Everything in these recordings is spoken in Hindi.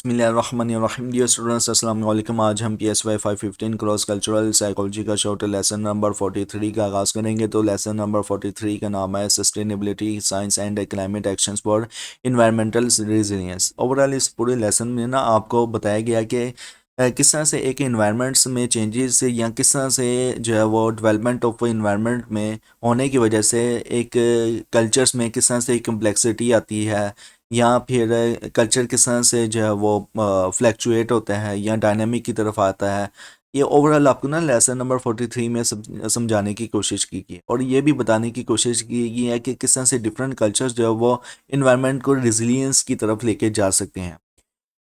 बिस्मिल्लाहिर्रहमानिर्रहीम। डियर स्टूडेंट्स, अस्सलाम वालेकुम। आज हम PSY 515 क्रॉस कल्चरल साइकोलॉजी का शॉर्ट लेसन नंबर 43 का आगाज़ करेंगे। तो लेसन नंबर 43 का नाम है sustainability science and climate actions for environmental resilience. Overall इस पूरे लेसन में ना आपको बताया गया कि किस तरह से एक इन्वायरमेंट्स में चेंजेस या किस तरह से जो है वो डेवलपमेंट ऑफ इन्वायरमेंट में होने की वजह से एक कल्चर्स में किस तरह से एक कम्प्लेक्सिटी आती है, या फिर कल्चर किस तरह से जो है वो फ्लैक्चुएट होता है या डायनामिक की तरफ आता है। ये ओवरऑल आपको ना लेसन नंबर 43 में समझाने की कोशिश की गई और ये भी बताने की कोशिश की गई है कि किस तरह से डिफरेंट कल्चर्स जो है वो इन्वायरमेंट को रिजिलियंस की तरफ लेके जा सकते हैं।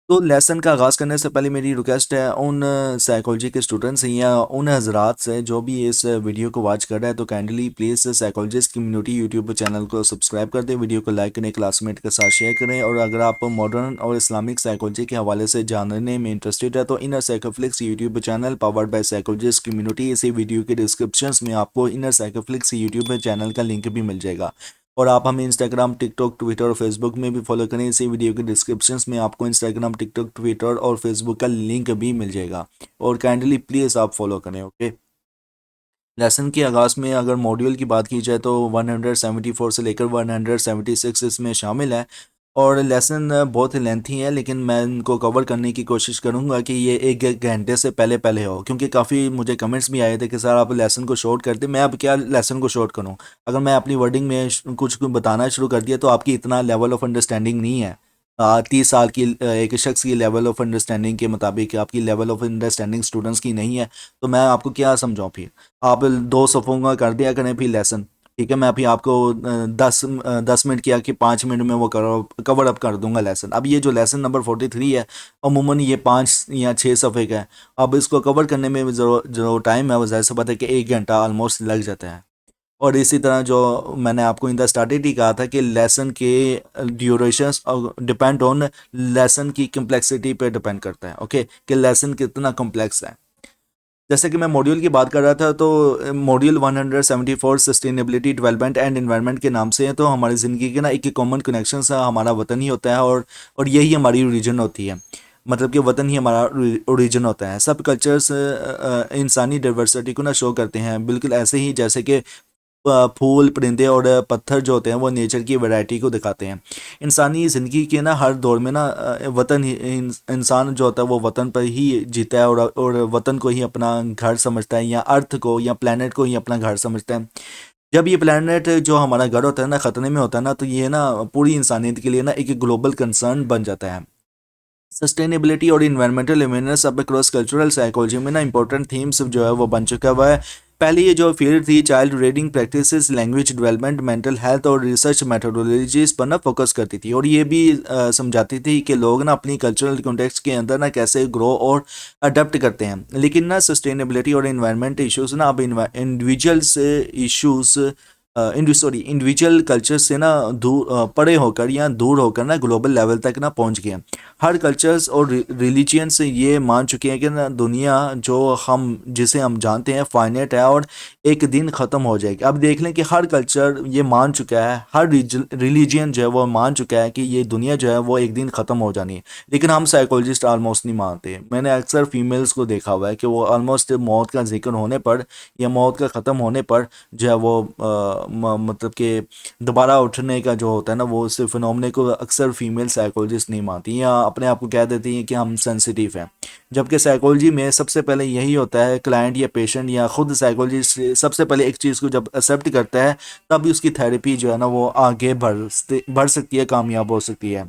तो लेसन का आगाज़ करने से पहले मेरी रिक्वेस्ट है उन साइकोलॉजी के स्टूडेंट्स या उन हजरात से जो भी इस वीडियो को वॉच कर रहा है, तो kindly please psychologist community YouTube channel को सब्सक्राइब कर दें, वीडियो को लाइक करें, क्लासमेट के साथ शेयर करें। और अगर आप मॉडर्न और इस्लामिक साइकोलॉजी के हवाले से जानने में इंटरेस्टेड है तो inner Psychoflix YouTube channel powered by psychologist community, इसी वीडियो के डिस्क्रिप्शन में आपको इनर साइकोफ्लिक्स यूट्यूब चैनल का लिंक भी मिल जाएगा। और आप हमें इंस्टाग्राम, टिकटॉक, ट्विटर और फेसबुक में भी फॉलो करें। इसी वीडियो के डिस्क्रिप्शंस में आपको इंस्टाग्राम, टिकटॉक, ट्विटर और फेसबुक का लिंक भी मिल जाएगा और काइंडली प्लीज़ आप फॉलो करें। ओके, लेसन के आगाज़ में अगर मॉड्यूल की बात की जाए तो 174 से लेकर 176 इसमें शामिल है और लेसन बहुत लेंथी है, लेकिन मैं इनको कवर करने की कोशिश करूंगा कि ये एक घंटे से पहले पहले हो, क्योंकि काफ़ी मुझे कमेंट्स भी आए थे कि सर आप लेसन को शॉर्ट करते। मैं अब क्या लेसन को शॉर्ट करूं? अगर मैं अपनी वर्डिंग में कुछ बताना शुरू कर दिया तो आपकी इतना लेवल ऑफ अंडरस्टैंडिंग नहीं है। 30 साल की एक शख्स की लेवल ऑफ अंडरस्टैंडिंग के मुताबिक आपकी लेवल ऑफ अंडरस्टैंडिंग स्टूडेंट्स की नहीं है, तो मैं आपको क्या समझाऊं फिर? आप 2 सफ़ों का कर दिया करें फिर लेसन, ठीक है? मैं अभी आपको 10 मिनट किया कि 5 मिनट में वो कवर अप कर दूंगा लेसन। अब ये जो लेसन नंबर 43 है, अमूमन ये 5 या 6 सफ़े का है। अब इसको कवर करने में जो टाइम है वो ज़ाहिर सी बात है कि 1 घंटा ऑलमोस्ट लग जाता है। और इसी तरह जो मैंने आपको इन द स्टार्टेड ही कहा था कि लेसन के ड्यूरेशंस डिपेंड ऑन लेसन की कम्प्लेक्सिटी पे डिपेंड करता है। ओके, कि लेसन कितना कॉम्प्लेक्स है। जैसे कि मैं मॉड्यूल की बात कर रहा था, तो module 174 sustainability development and environment के नाम से है। तो हमारी ज़िंदगी के ना एक कॉमन कनेक्शन सा हमारा वतन ही होता है और यही हमारी ओरिजिन होती है। मतलब कि वतन ही हमारा ओरिजिन होता है। सब कल्चर्स इंसानी डाइवर्सिटी को ना शो करते हैं, बिल्कुल ऐसे ही जैसे कि फूल, परिंदे और पत्थर जो होते हैं वो नेचर की वैरायटी को दिखाते हैं। इंसानी ज़िंदगी के ना हर दौर में ना वतन ही इंसान जो होता है वो वतन पर ही जीता है और वतन को ही अपना घर समझता है, या अर्थ को या प्लेनेट को ही अपना घर समझता है। जब ये प्लेनेट जो हमारा घर होता है ना खतरे में होता है ना, तो ये ना पूरी इंसानियत के लिए ना एक ग्लोबल कंसर्न बन जाता है। सस्टेनेबिलिटी और इन्वायरमेंटल अवेयरनेस अब क्रॉस कल्चरल साइकोलॉजी में ना इंपॉर्टेंट थीम्स जो है वो बन चुका हुआ है। पहले ये जो फील्ड थी child reading practices, language development, mental health और रिसर्च मेथोडोलॉजीज पर ना फोकस करती थी और ये भी समझाती थी कि लोग ना अपनी कल्चरल कॉन्टेक्स्ट के अंदर ना कैसे ग्रो और अडेप्ट करते हैं। लेकिन ना सस्टेनेबिलिटी और इन्वायरमेंट इश्यूज ना अब इंडिविजुअल्स इश्यूज इंडिविजुअल कल्चर से ना परे होकर या दूर होकर ना ग्लोबल लेवल तक ना पहुंच गए हैं। हर कल्चर्स और रिलीजियन से ये मान चुके हैं कि ना दुनिया जो जिसे हम जानते हैं फाइनेट है और एक दिन ख़त्म हो जाएगी। अब देख लें कि हर कल्चर ये मान चुका है, हर रिलीजियन जो है वो मान चुका है कि ये दुनिया जो है वो एक दिन ख़त्म हो जानी है। लेकिन हम साइकोलॉजिस्ट ऑलमोस्ट नहीं मानते। मैंने अक्सर फीमेल्स को देखा हुआ है कि वो ऑलमोस्ट मौत का जिक्र होने पर या मौत का ख़त्म होने पर जो है वो मतलब कि दोबारा उठने का जो होता है ना वो सिर्फ फिनोमेना को अक्सर फीमेल साइकोलॉजिस्ट नहीं मानती या अपने आप को कह देती हैं कि हम सेंसिटिव हैं। जबकि साइकोलॉजी में सबसे पहले यही होता है, क्लाइंट या पेशेंट या खुद साइकोलॉजिस्ट सबसे पहले एक चीज़ को जब एक्सेप्ट करता है तभी उसकी थेरेपी जो है ना वो आगे बढ़ सकती है, कामयाब हो सकती है।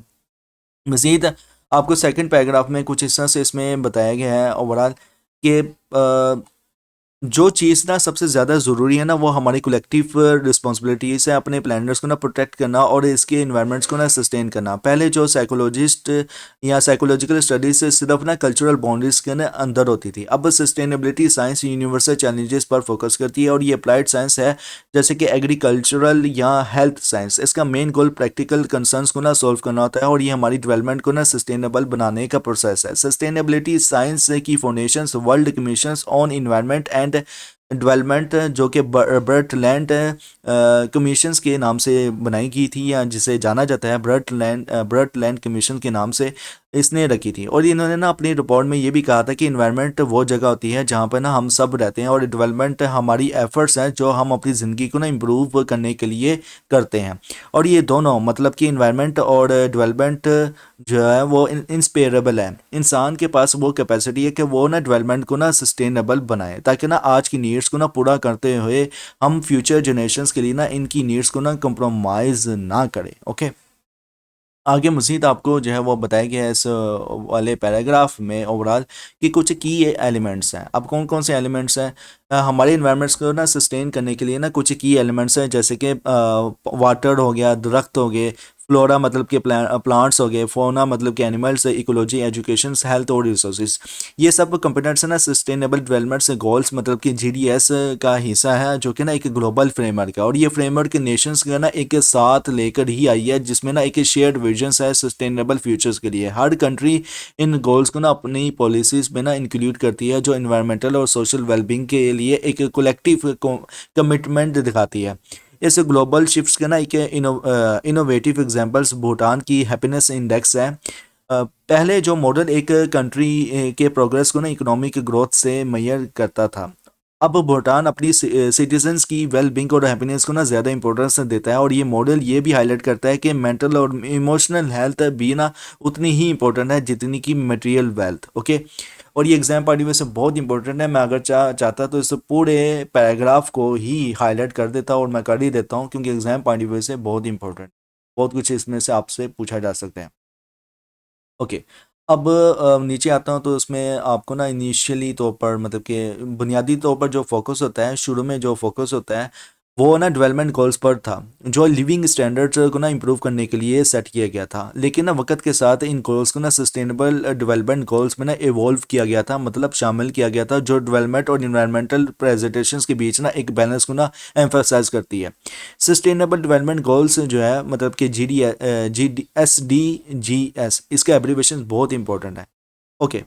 मज़ीद आपको सेकंड पैराग्राफ में कुछ हिस्सा से इसमें बताया गया है ओवरऑल कि जो चीज़ ना सबसे ज़्यादा ज़रूरी है ना वो हमारी कलेक्टिव रिस्पॉन्सिबिलिटीज़ है अपने प्लैनेट्स को ना प्रोटेक्ट करना और इसके इन्वायरमेंट्स को ना सस्टेन करना। पहले जो साइकोलॉजिस्ट या साइकोलॉजिकल स्टडीज से सिर्फ ना कल्चरल बाउंड्रीज के ना अंदर होती थी, अब सस्टेनेबिलिटी साइंस यूनिवर्सल चैलेंजेस पर फोकस करती है और ये अप्लाइड साइंस है जैसे कि एग्रीकल्चरल या हेल्थ साइंस। इसका मेन गोल प्रैक्टिकल कंसर्न्स को ना सॉल्व करना होता है और ये हमारी डेवलपमेंट को ना सस्टेनेबल बनाने का प्रोसेस है। सस्टेनेबिलिटी साइंस की foundations world commissions on environment and development जो कि बर्टलैंड कमीशंस के नाम से बनाई गई थी या जिसे जाना जाता है बर्टलैंड कमीशन के नाम से। इसने रखी थी। और इन्होंने ना अपनी रिपोर्ट में ये भी कहा था कि इन्वायरमेंट वो जगह होती है जहाँ पर ना हम सब रहते हैं, और डेवलपमेंट हमारी एफर्ट्स हैं जो हम अपनी ज़िंदगी को ना इम्प्रूव करने के लिए करते हैं। और ये दोनों मतलब कि इन्वायरमेंट और डेवलपमेंट जो है वो इंस्पेरेबल है। इंसान के पास वो कैपेसिटी है कि वो ना डेवलपमेंट को ना सस्टेनेबल बनाए, ताकि ना आज की नीड्स को ना पूरा करते हुए हम फ्यूचर जनरेशन्स के लिए ना इनकी नीड्स को ना कंप्रोमाइज़ ना करें। ओके, आगे मज़ीद आपको जो है वो बताया गया है इस वाले पैराग्राफ में ओवरऑल कि कुछ की एलिमेंट्स हैं। अब कौन कौन से एलिमेंट्स हैं हमारे इन्वायरमेंट्स को ना सस्टेन करने के लिए ना कुछ की एलिमेंट्स हैं, जैसे कि वाटर हो गया, दरख्त हो गए, फ्लोरा मतलब कि प्लांट्स हो गए, फोना मतलब कि एनिमल्स, इकोलॉजी, एजुकेशन, हेल्थ और रिसोर्सेज। ये सब कंपोनेंट्स है ना सस्टेनेबल डेवलपमेंट से गोल्स मतलब कि जीडीएस का हिस्सा है, जो कि ना एक ग्लोबल फ्रेमवर्क है। और ये फ्रेमवर्क नेशंस का ना एक साथ लेकर ही आई है, जिसमें ना एक शेयर्ड विजन है सस्टेनेबल फ्यूचर्स के लिए। हर कंट्री इन गोल्स को ना अपनी पॉलिसीज में ना इंक्लूड करती है, जो इन्वायरमेंटल और सोशल वेलबींग के लिए एक कलेक्टिव कमिटमेंट दिखाती है। इस ग्लोबल शिफ्ट्स के ना एक इनोवेटिव एग्जांपल्स भूटान की हैप्पीनेस इंडेक्स है। पहले जो मॉडल एक कंट्री के प्रोग्रेस को ना इकोनॉमिक ग्रोथ से मेजर करता था, अब भूटान अपनी सिटीजन्स की वेल बींग और हैप्पीनेस को ना ज़्यादा इंपॉर्टेंस देता है। और ये मॉडल ये भी हाईलाइट करता है कि मेंटल और इमोशनल हेल्थ भी ना उतनी ही इंपॉर्टेंट है जितनी की मटेरियल वेल्थ। ओके, और ये एग्जाम पॉइंट ऑफ व्यू से बहुत इंपॉर्टेंट है। मैं अगर चाहता तो इस पूरे पैराग्राफ को ही हाईलाइट कर देता और मैं कर ही देता हूँ, क्योंकि एग्जाम पॉइंट ऑफ व्यू से बहुत इंपॉर्टेंट, बहुत कुछ इसमें से आपसे पूछा जा सकता है। ओके, अब नीचे आता हूँ तो उसमें आपको ना इनिशियली तौर पर मतलब कि बुनियादी तौर पर जो फोकस होता है, शुरू में जो फोकस होता है वो ना डेवलपमेंट गोल्स पर था, जो लिविंग स्टैंडर्ड्स को ना इम्प्रूव करने के लिए सेट किया गया था। लेकिन ना वक्त के साथ इन गोल्स को ना सस्टेनेबल डेवलपमेंट गोल्स में ना इवॉल्व किया गया था, मतलब शामिल किया गया था, जो डेवलपमेंट और इन्वायरमेंटल प्रेजेंटेशंस के बीच ना एक बैलेंस को ना एम्फेसाइज करती है। सस्टेनेबल डेवलपमेंट गोल्स जो है मतलब कि SDGs, इसका एब्रीवेशन बहुत इंपॉर्टेंट है। ओके,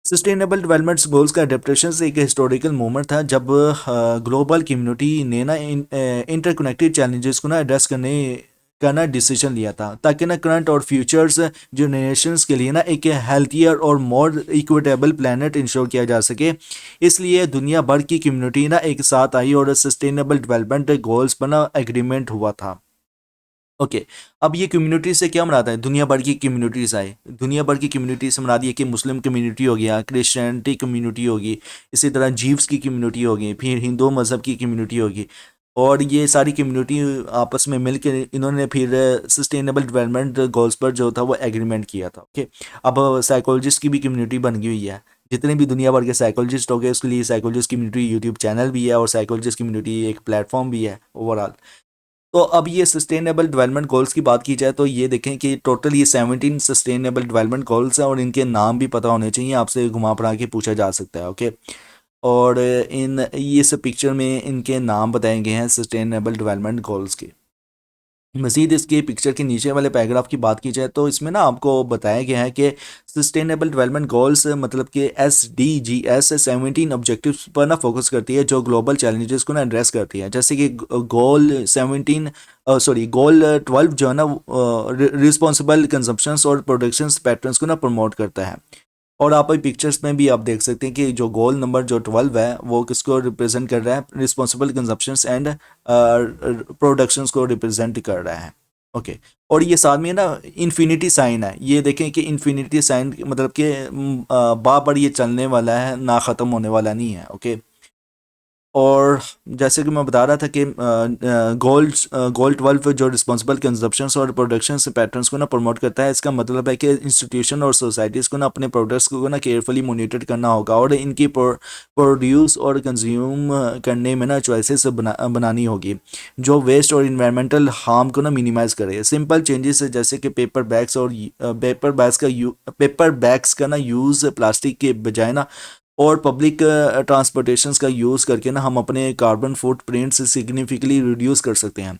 सस्टेनेबल डेवलपमेंट गोल्स का अडेप्टेशन से एक हिस्टोरिकल मोमेंट था, जब ग्लोबल कम्युनिटी ने ना इंटरकनेक्टेड चैलेंजेस को ना एड्रेस करने का ना डिसीजन लिया था, ताकि ना करंट और फ्यूचर्स जनरेशंस के लिए ना एक हेल्थियर और मोर इक्विटेबल प्लेनेट इंश्योर किया जा सके। इसलिए दुनिया भर की कम्युनिटी ना एक साथ आई और सस्टेनेबल डेवलपमेंट गोल्स पर ना एग्रीमेंट हुआ था। ओके, अब ये कम्युनिटी से क्या मराता है, दुनिया भर की कम्युनिटीज आए, दुनिया भर की कम्युनिटी से मरादी है कि मुस्लिम कम्युनिटी हो गया, क्रिश्चियनिटी कम्युनिटी होगी, इसी तरह जीव्स की कम्युनिटी होगी, फिर हिंदू मज़हब की कम्युनिटी होगी। और ये सारी कम्युनिटी आपस में मिलकर इन्होंने फिर सस्टेनेबल डेवलपमेंट गोल्स पर जो था वो एग्रीमेंट किया था। ओके, अब साइकोलॉजिस्ट की भी कम्युनिटी बन गई हुई है। जितने भी दुनिया भर के साइकोलॉजिस्ट हो गए उसके लिए साइकोलॉजिस्ट कम्युनिटी यूट्यूब चैनल भी है, और साइकोलॉजिस्ट कम्युनिटी एक प्लेटफॉर्म भी है ओवरऑल। तो अब ये सस्टेनेबल डेवलपमेंट गोल्स की बात की जाए तो ये देखें कि टोटल ये 17 सस्टेनेबल डेवलपमेंट गोल्स हैं, और इनके नाम भी पता होने चाहिए, आपसे घुमा फिरा के पूछा जा सकता है। ओके, और इन इस पिक्चर में इनके नाम बताए गए हैं सस्टेनेबल डेवलपमेंट गोल्स के। मज़ीद इसके पिक्चर के नीचे वाले पैराग्राफ की बात की जाए तो इसमें ना आपको बताया गया है कि सस्टेनेबल डेवलपमेंट गोल्स मतलब कि SDGs 17 ऑब्जेक्टिव्स पर ना फोकस करती है, जो ग्लोबल चैलेंजेस को ना एड्रेस करती है। जैसे कि गोल 12 जो है ना रिस्पॉन्सिबल कंजप्शंस और प्रोडक्शंस पैटर्न्स को ना प्रमोट करता है। और आप अभी पिक्चर्स में भी आप देख सकते हैं कि जो गोल नंबर जो 12 है वो किसको रिप्रेजेंट कर रहा है, रिस्पॉन्सिबल कंजप्शंस एंड प्रोडक्शंस को रिप्रेजेंट कर रहा है। ओके, और ये साथ में ना इन्फिनिटी साइन है, ये देखें कि इन्फिनिटी साइन मतलब कि बार ये चलने वाला है, ना ख़त्म होने वाला नहीं है। ओके, और जैसे कि मैं बता रहा था कि गोल 12 जो रिस्पॉन्सिबल कंजप्शंस और प्रोडक्शन पैटर्न्स को ना प्रमोट करता है। इसका मतलब है कि इंस्टीट्यूशन और सोसाइटीज़ को ना अपने प्रोडक्ट्स को ना केयरफुली मॉनिटर करना होगा, और इनकी प्रोड्यूस और कंज्यूम करने में ना चॉइसेस बनानी होगी जो वेस्ट और इन्वायरमेंटल हार्म को ना मिनिमाइज़ करे। सिंपल चेंजेस जैसे कि पेपर बैग्स का ना यूज़ प्लास्टिक के बजाय ना, और पब्लिक ट्रांसपोर्टेशंस का यूज़ करके ना हम अपने कार्बन फुटप्रिंट से सिग्निफिकेंटली रिड्यूस कर सकते हैं।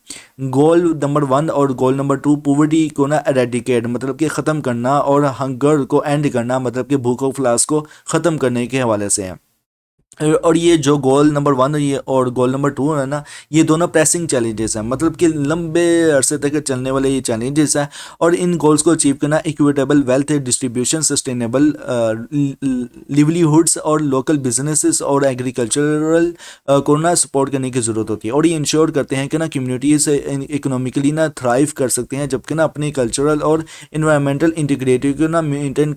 गोल नंबर 1 और गोल नंबर 2 पॉवर्टी को ना एरेडिकेट मतलब कि ख़त्म करना, और हंगर को एंड करना मतलब कि भूख और फ्लास को ख़त्म करने के हवाले से हैं। और ये जो गोल नंबर 1 ये और गोल नंबर 2 है ना, ये दोनों प्रेसिंग चैलेंजेस हैं, मतलब कि लंबे अरसे तक चलने वाले ये चैलेंजेस हैं। और इन गोल्स को अचीव करना इक्विटेबल वेल्थ डिस्ट्रीब्यूशन, सस्टेनेबल लिवलीहुड्स और लोकल बिजनेसेस और एग्रीकल्चरल को ना सपोर्ट करने की ज़रूरत होती है। और ये इंश्योर करते हैं कि ना कम्युनिटीज़ इकोनॉमिकली ना थ्राइव कर सकते हैं, जबकि ना अपनी कल्चरल और इन्वायरमेंटल इंटीग्रिटी को ना मेंटेन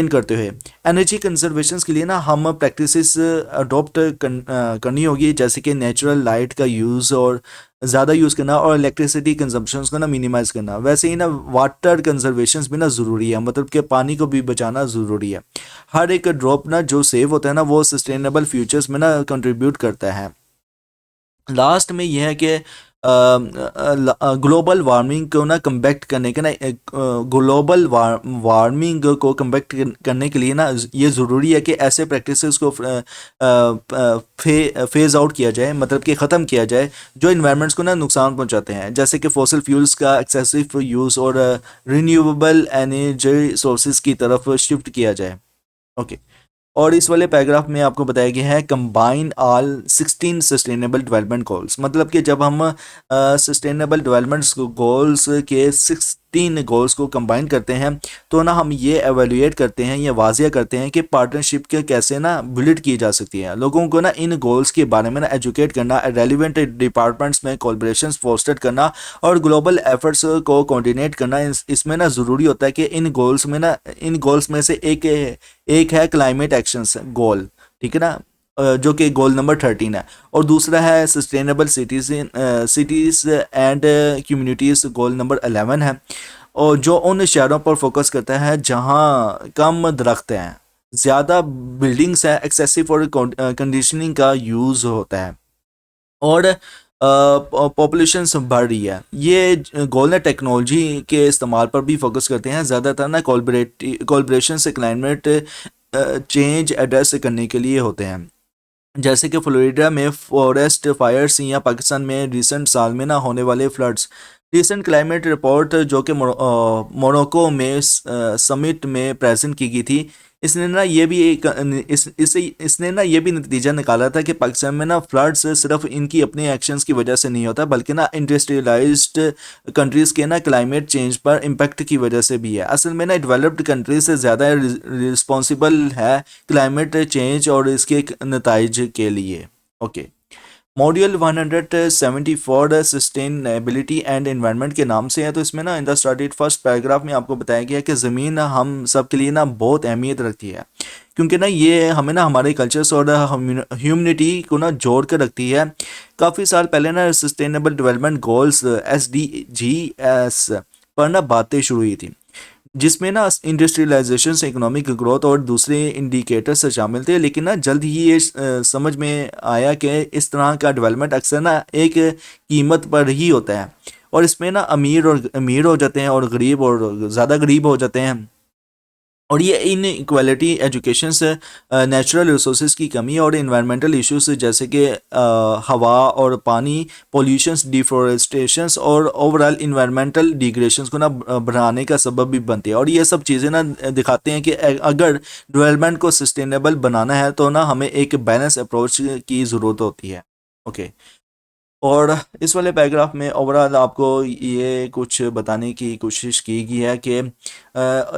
करते हुए एनर्जी कंजर्वेशन के लिए ना हम प्रैक्टिसेस अडॉप्ट करनी होगी, जैसे कि नेचुरल लाइट का यूज़ और ज़्यादा यूज़ करना और इलेक्ट्रिसिटी कंजम्पशंस को ना मिनिमाइज़ करना। वैसे ही ना वाटर कंजर्वेशन भी ना ज़रूरी है, मतलब कि पानी को भी बचाना ज़रूरी है। हर एक ड्रॉप ना जो सेव होता है ना वो सस्टेनेबल फ्यूचर्स में ना कंट्रीब्यूट करता है। लास्ट में यह है कि ग्लोबल वार्मिंग को ना कम्बैक्ट करने के ना ग्लोबल वार्मिंग को कम्बैक्ट करने के लिए ना ये ज़रूरी है कि ऐसे प्रैक्टिसेस को फेज आउट किया जाए, मतलब कि ख़त्म किया जाए जो इन्वायरमेंट्स को ना नुकसान पहुंचाते हैं, जैसे कि फॉसिल फ्यूल्स का एक्सेसिव यूज़ और रिन्यूएबल एनर्जी सोर्सेज की तरफ शिफ्ट किया जाए। ओके। और इस वाले पैराग्राफ में आपको बताया गया है combine all 16 sustainable development goals, मतलब कि जब हम सस्टेनेबल डेवलपमेंट गोल्स के 16 गोल्स को कंबाइन करते हैं तो ना हम ये एवेल्यूएट करते हैं, ये वाजिया करते हैं कि पार्टनरशिप के कैसे ना बिल्ड की जा सकती है। लोगों को ना इन गोल्स के बारे में ना एजुकेट करना, रेलिवेंट डिपार्टमेंट्स में कोलैबोरेशन फोस्टर करना और ग्लोबल एफर्ट्स को कोऑर्डिनेट करना, इसमें ना ज़रूरी होता है कि इन गोल्स में से एक है क्लाइमेट एक्शंस गोल, ठीक है ना, जो कि गोल नंबर 13 है। और दूसरा है sustainable cities and communities, goal number 11 है, और जो उन शहरों पर फोकस करता है जहां कम दरख्त हैं, ज़्यादा बिल्डिंग्स हैं, एक्सेसिव और कंडीशनिंग का यूज़ होता है और पॉपुलेशन बढ़ रही है। ये गोल ना टेक्नोलॉजी के इस्तेमाल पर भी फोकस करते हैं, ज़्यादातर ना कोलब्रेशन से क्लाइमेट चेंज एड्रेस करने के लिए होते हैं, जैसे कि फ्लोरिडा में फॉरेस्ट फायर्स या पाकिस्तान में रिसेंट साल में ना होने वाले फ्लड्स। रिसेंट क्लाइमेट रिपोर्ट जो कि मोरक्को में समिट में प्रेजेंट की गई थी, इसने ना ये भी एक इसने ना ये भी नतीजा निकाला था कि पाकिस्तान में ना फ्लड्स सिर्फ इनकी अपनी एक्शंस की वजह से नहीं होता, बल्कि ना इंडस्ट्रियलाइज्ड कंट्रीज़ के ना क्लाइमेट चेंज पर इम्पैक्ट की वजह से भी है। असल में ना डेवलप्ड कंट्रीज से ज़्यादा रिस्पॉन्सिबल है क्लाइमेट चेंज और इसके नताइज के लिए। Okay. Module 174 sustainability and environment के नाम से है, तो इसमें ना in the started first paragraph में आपको बताया गया कि ज़मीन हम सब के लिए ना बहुत अहमियत रखती है, क्योंकि ना ये हमें ना हमारे कल्चर्स और ह्यूमनिटी को ना जोड़ कर रखती है। काफ़ी साल पहले ना सस्टेनेबल डेवलपमेंट गोल्स SDGs पर ना बातें शुरू हुई थी, जिसमें ना इंडस्ट्रियलाइजेशन से इकोनॉमिक ग्रोथ और दूसरे इंडिकेटर्स शामिल थे, लेकिन ना जल्द ही ये समझ में आया कि इस तरह का डेवलपमेंट अक्सर ना एक कीमत पर ही होता है, और इसमें ना अमीर हो जाते हैं और गरीब और ज़्यादा गरीब हो जाते हैं। और ये इन इक्वालिटी एजुकेशन से नेचुरल रिसोर्सेज की कमी और इन्वायरमेंटल इश्यूज जैसे कि हवा और पानी पोल्यूशंस, डिफोरेस्टेशंस और ओवरऑल इन्वायरमेंटल डिग्रेडेशंस को ना बढ़ाने का सबब भी बनती है। और ये सब चीज़ें ना दिखाते हैं कि अगर डेवलपमेंट को सस्टेनेबल बनाना है तो ना हमें एक बैलेंस अप्रोच की ज़रूरत होती है। ओके। और इस वाले पैराग्राफ में ओवरऑल आपको ये कुछ बताने की कोशिश की गई है कि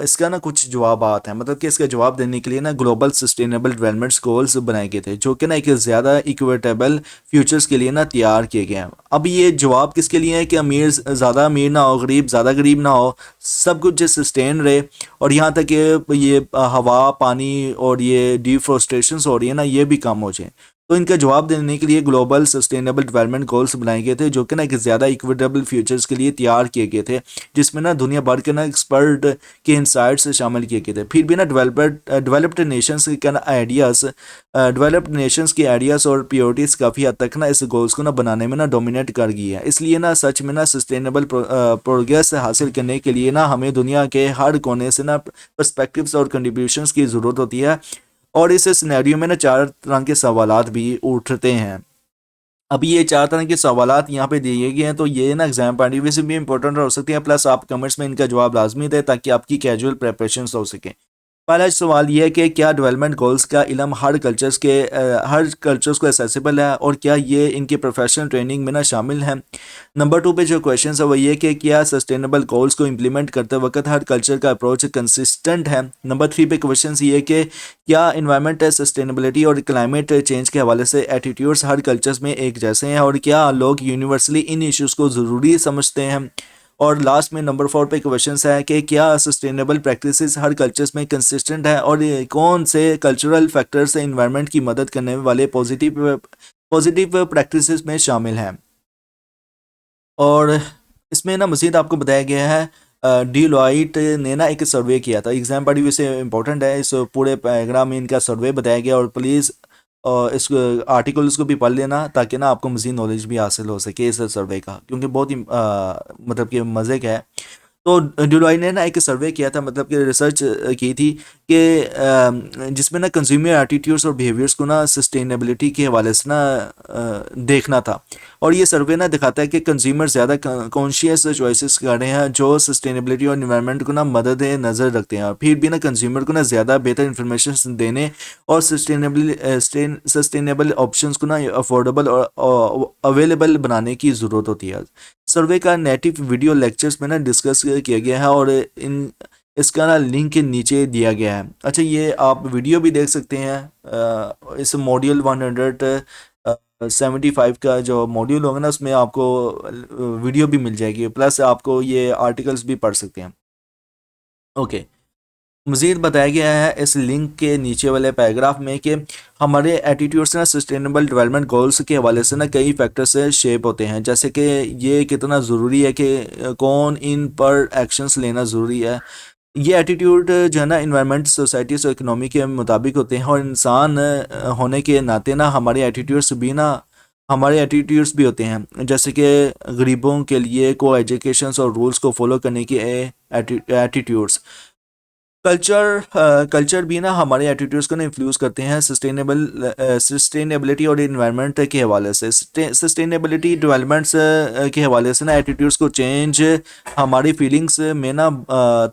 इसका ना कुछ जवाबात हैं, मतलब कि इसका जवाब देने के लिए ना ग्लोबल सस्टेनेबल डेवलपमेंट गोल्स बनाए गए थे, जो कि ना एक ज़्यादा इक्विटेबल फ्यूचर्स के लिए ना तैयार किए गए हैं। अब ये जवाब किसके लिए है कि अमीर ज़्यादा अमीर ना हो, गरीब ज़्यादा गरीब ना हो, सब कुछ सस्टेन रहे, और यहाँ तक कि ये हवा पानी और ये डिफोरेस्टेशन हो रही है ना, ये भी कम हो जाए। तो इनका जवाब देने के लिए ग्लोबल सस्टेनेबल डेवलपमेंट गोल्स बनाए गए थे, जो कि ना एक ज़्यादा इक्विटेबल फ्यूचर्स के लिए तैयार किए गए थे, जिसमें ना दुनिया भर के ना एक्सपर्ट के इंसाइट्स शामिल किए गए थे। फिर भी ना डेवलप्ड नेशंस के ना आइडियाज़ डेवलप्ड नेशंस के आइडियाज़ और प्रियोरिटीज़ काफ़ी हद तक ना इस गोल्स को ना बनाने में ना डोमिनेट कर गई है। इसलिए ना सच में ना सस्टेनेबल प्रोग्रेस हासिल करने के लिए ना हमें दुनिया के हर कोने से ना पर्सपेक्टिव्स और कंट्रीब्यूशंस की ज़रूरत होती है। और इस सिनेरियो में ना चार तरह के सवालात भी उठते हैं। अब ये चार तरह के सवालात यहाँ पे दिए गए हैं, तो ये ना एग्जाम पॉइंट ऑफ व्यू से भी इंपॉर्टेंट हो सकते हैं, प्लस आप कमेंट्स में इनका जवाब लाजमी दें ताकि आपकी कैजुअल प्रिपरेशन हो सके। पहला सवाल ये है कि क्या डेवलपमेंट गोल्स का इल्म हर कल्चर्स को एसेसिबल है और क्या ये इनकी प्रोफेशनल ट्रेनिंग में ना शामिल है। नंबर 2 पे जो क्वेश्चन है वो ये कि क्या सस्टेनेबल गोल्स को इम्प्लीमेंट करते वक्त हर कल्चर का अप्रोच कंसिस्टेंट है। नंबर 3 पे क्वेश्चन ये है कि क्या इन्वायरमेंट सस्टेनेबिलिटी और क्लाइमेट चेंज के हवाले से एटीट्यूड्स हर कल्चर्स में एक जैसे हैं और क्या लोग यूनिवर्सली इन इश्यूज़ को ज़रूरी समझते हैं। और लास्ट में नंबर 4 पे क्वेश्चन है कि क्या सस्टेनेबल प्रैक्टिसेस हर कल्चर्स में कंसिस्टेंट है और ये कौन से कल्चरल फैक्टर्स इन्वायरमेंट की मदद करने वाले पॉजिटिव पॉजिटिव प्रैक्टिसेस में शामिल हैं। और इसमें ना मज़ीद आपको बताया गया है डीलॉइट ने ना एक सर्वे किया था। एग्जाम बड़ी वैसे इंपॉर्टेंट है, इस पूरे पैराग्राफ में इनका सर्वे बताया गया और प्लीज़ इस आर्टिकल्स को भी पढ़ लेना ताकि ना आपको मज़ीद नॉलेज भी हासिल हो सके इस सर्वे का, क्योंकि बहुत ही मतलब कि मज़े का है। तो डिलॉयट ने ना एक सर्वे किया था, मतलब कि रिसर्च की थी कि जिसमें ना कंज्यूमर एटीट्यूड्स और बिहेवियर्स को ना सस्टेनेबिलिटी के हवाले से ना देखना था। और ये सर्वे ना दिखाता है कि कंज्यूमर ज़्यादा कॉन्शियस चॉइसेस कर रहे हैं जो सस्टेनेबिलिटी और इन्वायरमेंट को ना मदद नज़र रखते हैं, और फिर भी ना कंज्यूमर को ना ज़्यादा बेहतर इंफॉर्मेशन देने और सस्टेनेबल ऑप्शंस को ना अफोर्डेबल और अवेलेबल बनाने की ज़रूरत होती है। सर्वे का नेटिव वीडियो लेक्चर्स में ना डिस्कस किया गया है और इसका ना लिंक नीचे दिया गया है। अच्छा, ये आप वीडियो भी देख सकते हैं। इस मॉड्यूल 175 का जो मॉड्यूल होगा ना उसमें आपको वीडियो भी मिल जाएगी, प्लस आपको ये आर्टिकल्स भी पढ़ सकते हैं। ओके, मज़ीद बताया गया है इस लिंक के नीचे वाले पैराग्राफ में कि हमारे एटीट्यूड्स ना सस्टेनेबल डेवलपमेंट गोल्स के हवाले से ना कई फैक्टर से शेप होते हैं, जैसे कि ये कितना ज़रूरी है कि कौन इन पर एक्शंस लेना ज़रूरी है। ये एटीट्यूड जो है ना इन्वायरमेंट, सोसाइटी और इकोनॉमी के मुताबिक होते हैं, और इंसान होने के नाते ना हमारे एटीट्यूड्स भी होते हैं, जैसे कि गरीबों के लिए को एजुकेशन और रूल्स को फॉलो करने के एटीट्यूड्स। कल्चर भी ना हमारे एटीट्यूड्स को ना इन्फ्लुएंस करते हैं सस्टेनेबिलिटी और इन्वायरमेंट के हवाले से। सस्टेनेबिलिटी डेवलपमेंट्स के हवाले से ना एटीट्यूड्स को चेंज हमारी फीलिंग्स में ना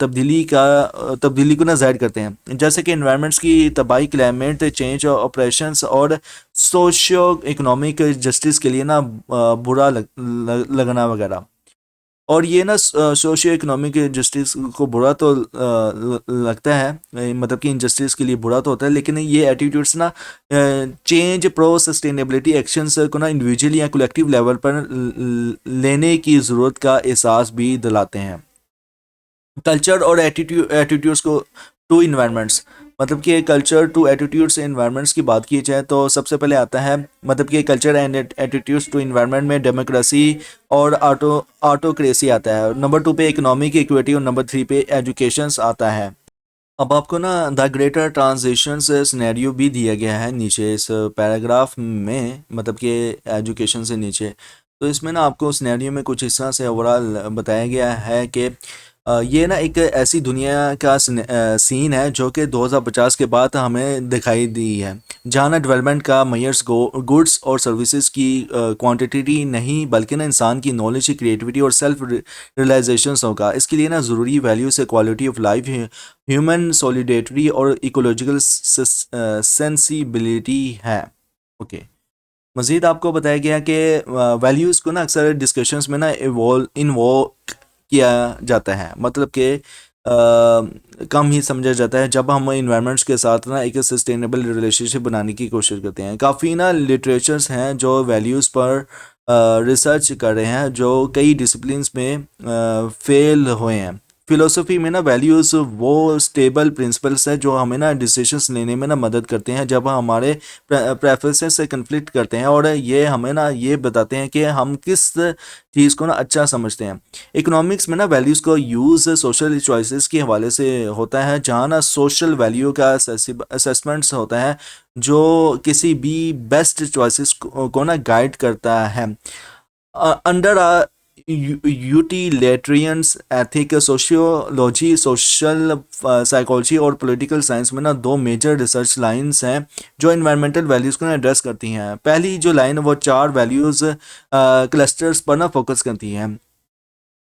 तब्दीली को ना जाहिर करते हैं, जैसे कि इन्वायरमेंट्स की तबाही, क्लाइमेट चेंज, ऑपरेशंस और सोशियो इकोनॉमिक जस्टिस के लिए ना लगना वगैरह। और ये ना सोशियो इकोनॉमिक जस्टिस को बुरा तो लगता है, मतलब कि इनजस्टिस के लिए बुरा तो होता है, लेकिन ये एटीट्यूड्स ना चेंज प्रो सस्टेनेबिलिटी एक्शंस को ना इंडिविजुअली या कलेक्टिव लेवल पर लेने की ज़रूरत का एहसास भी दिलाते हैं। कल्चर और एटीट्यूड्स को टू इन्वायरमेंट्स, मतलब कि कल्चर टू एटीट्यूड्स एनवायरनमेंट्स की बात की जाए तो सबसे पहले आता है, मतलब कि culture and attitudes to environment में डेमोक्रेसी और ऑटोक्रेसी आता है। नंबर 2 पे इकोनॉमिक इक्विटी और नंबर 3 पे एजुकेशन आता है। अब आपको ना द ग्रेटर ट्रांजिशन सिनेरियो भी दिया गया है नीचे इस पैराग्राफ में, मतलब कि एजुकेशन से नीचे। तो इसमें ना आपको सिनेरियो में कुछ इस तरह से ओवरऑल बताया गया है कि ये ना एक ऐसी दुनिया का सीन है जो कि 2050 के बाद हमें दिखाई दी है, जहाँ ना डेवलपमेंट का मेयर्स गुड्स और सर्विसेज की क्वांटिटी नहीं बल्कि ना इंसान की नॉलेज, क्रिएटिविटी और सेल्फ रियलाइजेशन होगा। इसके लिए ना ज़रूरी वैल्यू से quality of life, human solidarity और इकोलॉजिकल सेंसिबिलिटी है। ओके, मज़ीद आपको बताया गया कि वैल्यूज़ को ना अक्सर डिस्कशंस में ना इन्वॉल्व किया जाता है, मतलब कि कम ही समझा जाता है जब हम इन्वायरमेंट्स के साथ ना एक सस्टेनेबल रिलेशनशिप बनाने की कोशिश करते हैं। काफ़ी ना लिटरेचर्स हैं जो वैल्यूज़ पर रिसर्च कर रहे हैं जो कई डिसिप्लिन्स में फेल हुए हैं। फिलोसफी में ना वैल्यूज़ वो स्टेबल प्रिंसिपल्स है जो हमें ना डिसीजंस लेने में ना मदद करते हैं जब हमारे प्रेफरेंसेस से कन्फ्लिक्ट करते हैं, और ये हमें ना ये बताते हैं कि हम किस चीज़ को ना अच्छा समझते हैं। इकोनॉमिक्स में ना वैल्यूज़ को यूज़ सोशल चॉइसेस के हवाले से होता है, जहाँ ना सोशल वैल्यू का असेसमेंट्स होता है जो किसी भी बेस्ट चॉइसेस को ना गाइड करता है। Under utilitarians ethic, sociology, social psychology और पॉलिटिकल साइंस में ना दो मेजर रिसर्च लाइंस हैं जो इन्वायरमेंटल वैल्यूज़ को ना एड्रेस करती हैं। पहली जो लाइन है वो 4 वैल्यूज़ क्लस्टर्स पर ना फोकस करती हैं।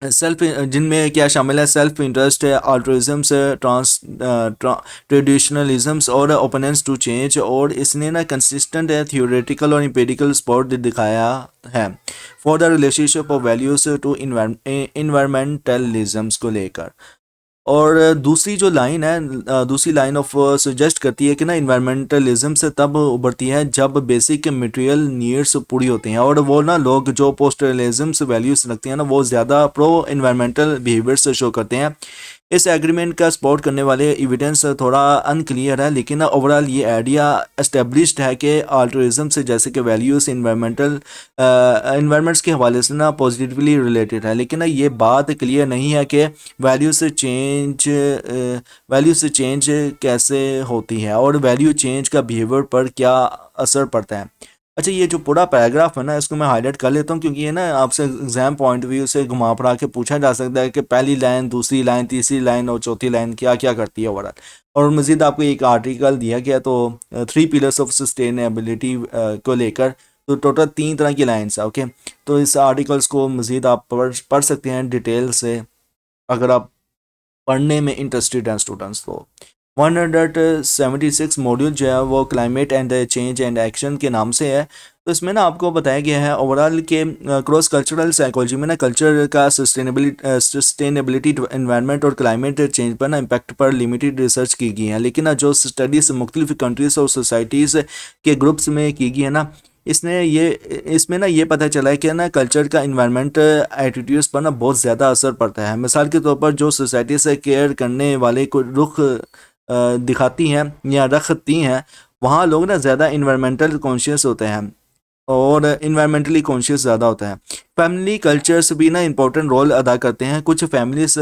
सेल्फ जिनमें क्या शामिल है, सेल्फ इंटरेस्ट है, अल्ट्रुइज्म्स, ट्रेडिशनलिज्म्स और ओपोनेंस टू चेंज। और इसने ना कंसिस्टेंट है थियोरेटिकल और एम्पिरिकल सपोर्ट दिखाया है for the relationship of values to environmentalisms को लेकर। और दूसरी जो लाइन है, दूसरी लाइन ऑफ सजेस्ट करती है कि ना इन्वायरमेंटलिज्म से तब उभरती है जब बेसिक मटेरियल नीड्स पूरी होती हैं। और वो ना लोग जो पोस्टलिज्म से वैल्यूज रखते हैं ना, वो ज़्यादा प्रो इन्वायरमेंटल बिहेवियर से शो करते हैं। इस एग्रीमेंट का सपोर्ट करने वाले एविडेंस थोड़ा अनक्लियर है, लेकिन ओवरऑल ये आइडिया एस्टेब्लिश्ड है कि अल्ट्रुइज्म से जैसे कि वैल्यूज इन्वायरमेंट्स के हवाले से ना पॉजिटिवली रिलेटेड है। लेकिन ना ये बात क्लियर नहीं है कि वैल्यू से चेंज कैसे होती है और वैल्यू चेंज का बिहेवियर पर क्या असर पड़ता है। अच्छा, ये जो पूरा पैराग्राफ है ना, इसको मैं हाईलाइट कर लेता हूँ, क्योंकि ये ना आपसे एग्जाम पॉइंट व्यू से घुमा फिरा के पूछा जा सकता है कि पहली लाइन, दूसरी लाइन, तीसरी लाइन और चौथी लाइन क्या क्या करती है ओवरऑल। और मज़ीद आपको एक आर्टिकल दिया गया तो 3 पिलर्स ऑफ सस्टेनेबिलिटी को लेकर, तो टोटल 3 तरह की लाइन्स है। ओके, तो इस आर्टिकल्स को मज़ीद आप पढ़ सकते हैं डिटेल से, अगर आप पढ़ने में इंटरेस्टेड हैं स्टूडेंट्स। तो 176 मॉड्यूल जो है वो climate and change and action के नाम से है। तो इसमें ना आपको बताया गया है ओवरऑल के क्रॉस कल्चरल साइकोलॉजी में ना कल्चर का सस्टेनेबिलिटी एनवायरनमेंट और क्लाइमेट चेंज पर ना इम्पैक्ट पर लिमिटेड रिसर्च की गई है। लेकिन ना जो स्टडीज़ मुख्तलिफ कंट्रीज़ और सोसाइटीज़ के ग्रुप्स में की गई है ना, इसमें ना ये पता चला है कि ना कल्चर का इन्वायरमेंट एटीट्यूड्स पर ना बहुत ज़्यादा असर पड़ता है। मिसाल के तौर पर जो सोसाइटी से केयर करने वाले को रुख दिखाती हैं या रखती हैं, वहाँ लोग ना ज़्यादा इन्वायरमेंटल कॉन्शियस होते हैं और इन्वायरमेंटली कॉन्शियस ज़्यादा होता है। फैमिली कल्चर्स भी ना इम्पोर्टेंट रोल अदा करते हैं। कुछ फैमिलीज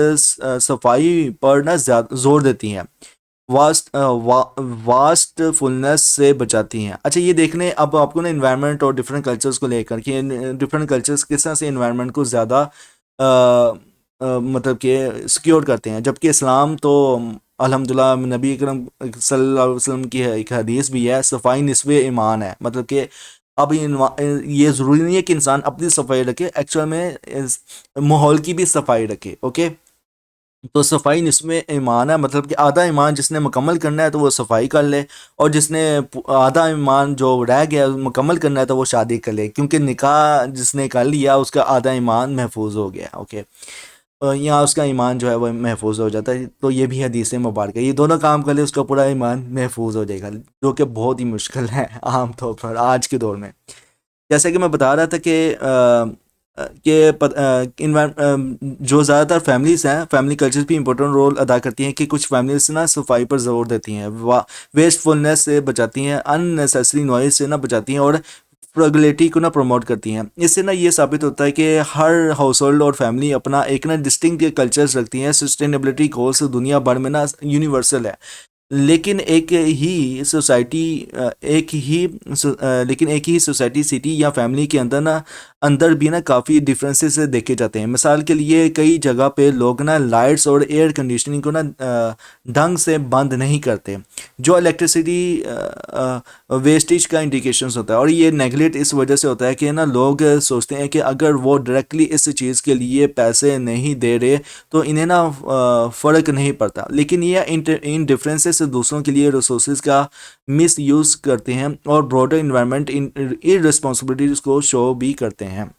सफाई पर ना ज़्यादा जोर देती हैं, वास्टफुलनेस से बचाती हैं। अच्छा, ये देखने अब आपको ना इन्वायरमेंट और डिफरेंट कल्चर्स को लेकर कि डिफरेंट कल्चर्स किस तरह से इन्वायरमेंट को ज़्यादा मतलब कि सिक्योर करते हैं। जबकि इस्लाम तो अल्हम्दुलिल्लाह नबी अकरम सल्लल्लाहु अलैहि वसल्लम की एक हदीस भी है, सफाई निस्फ़े ईमान है। मतलब कि अब ये ज़रूरी नहीं है कि इंसान अपनी सफाई रखे, एक्चुअल में माहौल की भी सफाई रखे। ओके, तो सफाई निस्फ़े ईमान है, मतलब कि आधा ईमान जिसने मुकम्मल करना है तो वो सफाई कर ले, और जिसने आधा ईमान जो रह गया मुकम्मल करना है तो वो शादी कर ले, क्योंकि निकाह जिसने कर लिया उसका आधा ईमान महफूज हो गया। ओके, यहाँ उसका ईमान जो है वो महफूज हो जाता है। तो ये भी हदीस मुबारक है, ये दोनों काम कर ले उसका पूरा ईमान महफूज हो जाएगा, जो कि बहुत ही मुश्किल है आम तौर पर आज के दौर में। जैसे कि मैं बता रहा था जो ज़्यादातर फैमिलीज़ हैं, फैमिली कल्चर भी इंपॉर्टेंट रोल अदा करती हैं कि कुछ फैमिलीज ना सफाई पर जोर देती हैं, वेस्टफुलनेस से बचाती हैं, अननेसेसरी नॉइज से ना बचाती हैं और फ्रगलिटी को ना प्रमोट करती हैं। इससे ना ये साबित होता है कि हर हाउस होल्ड और फैमिली अपना एक ना डिस्टिंक्ट कल्चर्स रखती हैं। सस्टेनेबिलिटी गोल्स दुनिया भर में ना यूनिवर्सल है, लेकिन एक ही सोसाइटी, सिटी या फैमिली के अंदर भी ना काफ़ी डिफरेंसेस देखे जाते हैं। मिसाल के लिए कई जगह पे लोग ना लाइट्स और एयर कंडीशनिंग को ना ढंग से बंद नहीं करते, जो इलेक्ट्रिसिटी वेस्टेज का इंडिकेशंस होता है। और ये नेगलेक्ट इस वजह से होता है कि ना लोग सोचते हैं कि अगर वो डायरेक्टली इस चीज़ के लिए पैसे नहीं दे रहे तो इन्हें ना फ़र्क नहीं पड़ता। लेकिन ये इन डिफरेंसेस दूसरों के लिए रिसोर्सेज का मिस यूज़ करते हैं और ब्रॉडर इन्वायरमेंट इररिस्पॉन्सिबिलिटीज़ को शो भी करते हैं।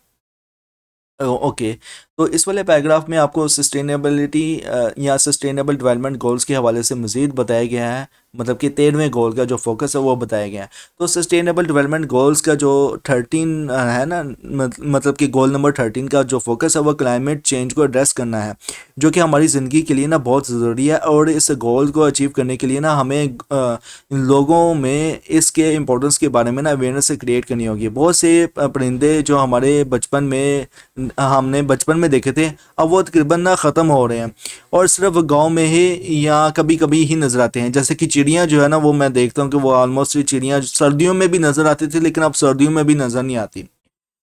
ओके, तो इस वाले पैराग्राफ में आपको सस्टेनेबिलिटी या सस्टेनेबल डेवलपमेंट गोल्स के हवाले से मज़ीद बताया गया है, मतलब कि 13वें गोल का जो फोकस है वो बताया गया है। तो सस्टेनेबल डेवलपमेंट गोल्स का जो 13 है ना, मतलब कि गोल नंबर 13 का जो फोकस है वो क्लाइमेट चेंज को एड्रेस करना है, जो कि हमारी ज़िंदगी के लिए ना बहुत ज़रूरी है। और इस गोल को अचीव करने के लिए ना हमें लोगों में इसके इम्पोर्टेंस के बारे में ना अवेयरनेस क्रिएट करनी होगी। बहुत से परिंदे जो हमारे हमने बचपन में देखे थे, अब वो तकरीबन ना ख़त्म हो रहे हैं और सिर्फ गांव में ही या कभी कभी ही नज़र आते हैं। जैसे कि चिड़ियाँ जो है ना, वो मैं देखता हूँ कि वो ऑलमोस्ट चिड़ियाँ सर्दियों में भी नज़र आती थी, लेकिन अब सर्दियों में भी नज़र नहीं आती।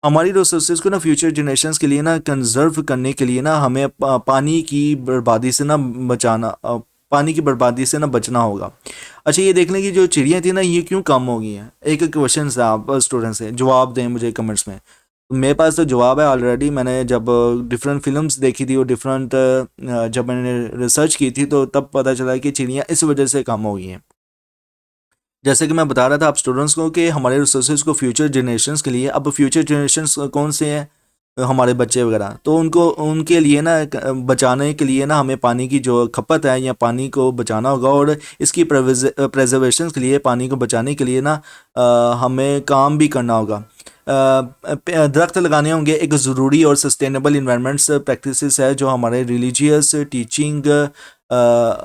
हमारी रिसोर्सेज को ना फ्यूचर जनरेशंस के लिए ना कंजर्व करने के लिए ना हमें पानी की बर्बादी से ना पानी की बर्बादी से ना बचना होगा। अच्छा, ये देख लें कि जो चिड़ियाँ थी ना, ये क्यों कम हो गई हैं। एक क्वेश्चन है, आप स्टूडेंट से जवाब दें मुझे कमेंट्स में। मेरे पास तो जवाब है ऑलरेडी। मैंने जब डिफरेंट फिल्म्स देखी थी और डिफरेंट जब मैंने रिसर्च की थी तो तब पता चला कि चिड़ियाँ इस वजह से कम हो गई हैं। जैसे कि मैं बता रहा था आप स्टूडेंट्स को कि हमारे रिसोर्सेज को फ्यूचर जनरेशन्स के लिए, अब फ्यूचर जनरेशन्स कौन से हैं, हमारे बच्चे वगैरह, तो उनको उनके लिए ना बचाने के लिए ना हमें पानी की जो खपत है या पानी को बचाना होगा, और इसकी प्रेजर्वेशन के लिए, पानी को बचाने के लिए ना हमें काम भी करना होगा। दरख्त लगाने होंगे। एक ज़रूरी और सस्टेनेबल इन्वायरमेंट्स प्रैक्टिसेस है जो हमारे रिलीजियस टीचिंग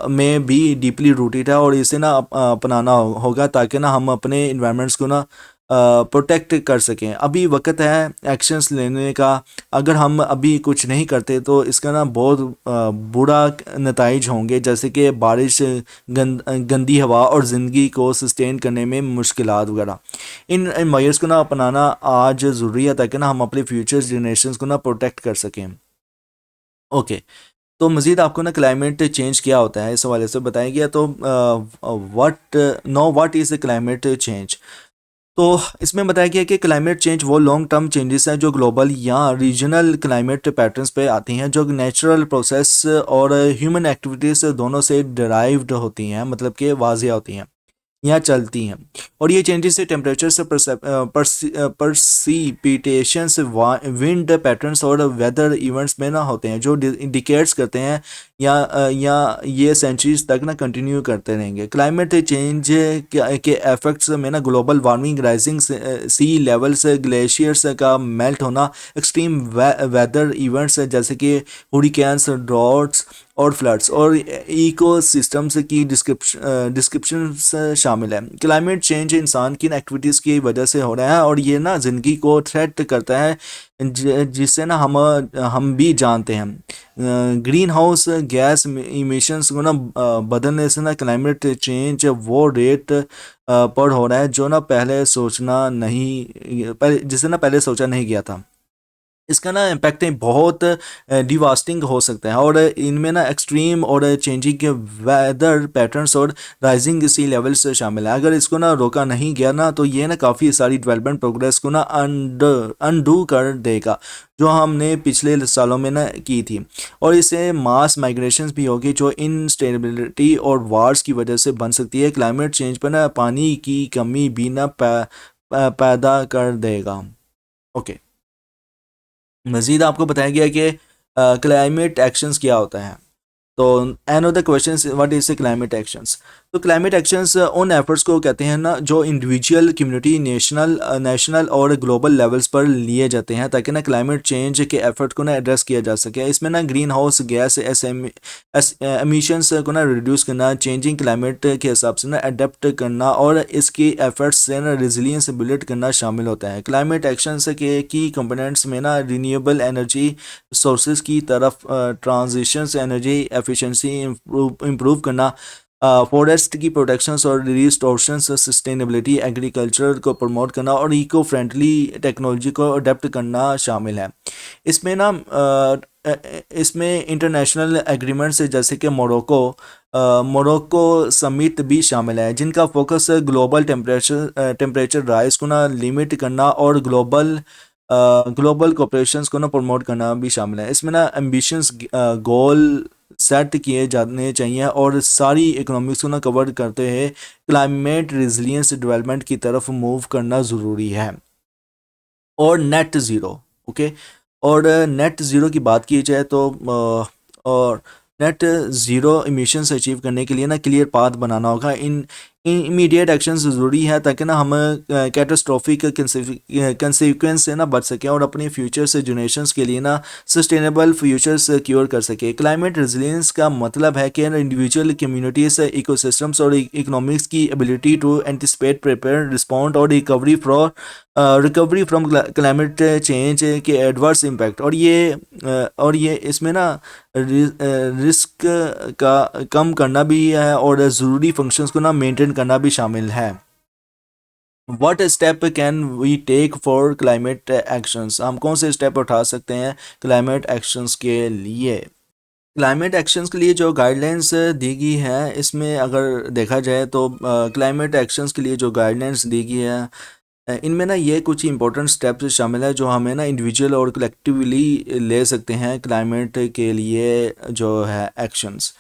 में भी डीपली रूटेड है, और इसे ना अपनाना होगा ताकि ना हम अपने इन्वायरमेंट्स को ना प्रोटेक्ट कर सकें। अभी वक्त है एक्शंस लेने का। अगर हम अभी कुछ नहीं करते तो इसका ना बहुत बुरा नताइज होंगे, जैसे कि बारिश, गंदी हवा और ज़िंदगी को सस्टेन करने में मुश्किलात वगैरह। इन मेजर्स को ना अपनाना आज ज़रूरी है ताकि ना हम अपने फ्यूचर जनरेशन्स को ना प्रोटेक्ट कर सकें। ओके, तो मज़ीद आपको ना क्लाइमेट चेंज क्या होता है इस हवाले से बताया गया। तो what is the climate change. तो इसमें बताया गया कि क्लाइमेट चेंज वो लॉन्ग टर्म चेंजेस हैं जो ग्लोबल या रीजनल क्लाइमेट पैटर्न्स पे आती हैं, जो नेचुरल प्रोसेस और ह्यूमन एक्टिविटीज़ दोनों से डिराइव्ड होती हैं, मतलब कि वाजिया होती हैं यहाँ चलती हैं। और ये चेंजेस से टेम्परेचर से परसीपिटेशंस, विंड पैटर्न्स और वेदर इवेंट्स में ना होते हैं, जो डिकेट्स करते हैं या ये सेंचुरीज तक ना कंटिन्यू करते रहेंगे। क्लाइमेट चेंज के इफेक्ट्स में ना global warming, rising sea levels, glaciers का मेल्ट होना, एक्सट्रीम वेदर इवेंट्स जैसे कि हुरिकेन्स, ड्रॉट्स और फ्लड्स और इकोसिस्टम्स की डिस्क्रिप्शन शामिल है। क्लाइमेट चेंज इंसान की एक्टिविटीज़ की वजह से हो रहा है, और ये ना ज़िंदगी को थ्रेट करता है, जिससे ना हम भी जानते हैं। ग्रीन हाउस गैस इमिशंस को ना बदलने से ना क्लाइमेट चेंज वो रेट पर हो रहा है जो ना जिसे ना पहले सोचा नहीं गया था। इसका ना इम्पैक्ट बहुत डिवास्टिंग हो सकता है, और इनमें ना एक्सट्रीम और चेंजिंग वेदर पैटर्न्स और राइजिंग सी लेवल्स शामिल है। अगर इसको ना रोका नहीं गया ना तो ये ना काफ़ी सारी डेवलपमेंट प्रोग्रेस को ना अनडू कर देगा जो हमने पिछले सालों में ना की थी, और इससे मास माइग्रेशंस भी होगी जो इनस्टेबिलिटी और वार्स की वजह से बन सकती है। क्लाइमेट चेंज पर ना पानी की कमी भी ना पैदा कर देगा। ओके, मज़ीद आपको बताया गया कि क्लाइमेट एक्शंस क्या होता है। तो an of the question, what is the climate actions. तो क्लाइमेट एक्शंस उन एफर्ट्स को कहते हैं ना जो इंडिविजुअल, कम्युनिटी, नेशनल और ग्लोबल लेवल्स पर लिए जाते हैं ताकि ना क्लाइमेट चेंज के एफर्ट को ना एड्रेस किया जा सके। इसमें ना ग्रीन हाउस गैस एमिशंस को ना रिड्यूस करना, चेंजिंग क्लाइमेट के हिसाब से ना अडेप्ट करना और इसकी एफर्ट्स से ना रिजिलियंस बिल्ड करना शामिल होता है। क्लाइमेट एक्शंस के की कंपोनेंट्स में ना रिन्यूएबल एनर्जी सोर्सेज की तरफ ट्रांजिशन, एनर्जी एफिशिएंसी इम्प्रूव करना, फॉरेस्ट की प्रोटेक्शंस और रिस्टोरेशन, सस्टेनेबिलिटी, एग्रीकल्चर को प्रमोट करना और इको फ्रेंडली टेक्नोलॉजी को अडेप्ट करना शामिल है। इसमें ना इसमें इंटरनेशनल एग्रीमेंट्स जैसे कि मोरक्को समिट भी शामिल है, जिनका फोकस ग्लोबल टेम्परेचर राइज को ना लिमिट करना और ग्लोबल कोऑपरेशंस को ना प्रमोट करना भी शामिल है। इसमें ना एम्बिशंस गोल सेट किए जाने चाहिए और सारी इकोनॉमिक्स को ना कवर करते हुए क्लाइमेट रिजिलियंस डेवलपमेंट की तरफ मूव करना ज़रूरी है। और नेट ज़ीरो, ओके, और नेट ज़ीरो की बात की जाए तो और नेट ज़ीरो इमिशंस अचीव करने के लिए ना क्लियर पाथ बनाना होगा। इन इमीडिएट एक्शन ज़रूरी है ताकि ना हम कैटास्ट्रॉफिक कंसिक्वेंस से ना बच सकें और अपने फ्यूचर से जनरेशंस के लिए ना सस्टेनेबल फ्यूचर सिक्योर कर सके। क्लाइमेट रेजिलियंस का मतलब है कि इंडिविजुअल, कम्युनिटीज, इकोसिस्टम्स और इकोनॉमिक्स की ability to anticipate, prepare, respond और रिकवरी फ्रॉम क्लाइमेट चेंज के एडवर्स इम्पैक्ट। और ये इसमें ना रिस्क का कम करना भी है और ज़रूरी फंक्शंस को ना मेंटेन करना भी शामिल है। What step can we take for climate actions. हम कौन से स्टेप उठा सकते हैं क्लाइमेट एक्शंस के लिए। क्लाइमेट एक्शंस के लिए जो गाइडलाइंस दी गई है, इसमें अगर देखा जाए तो क्लाइमेट एक्शंस के लिए जो गाइडलाइंस दी गई है इनमें ना ये कुछ इंपॉर्टेंट स्टेप्स शामिल है जो हमें ना इंडिविजुअल और कलेक्टिवली ले सकते हैं क्लाइमेट के लिए जो है एक्शंस।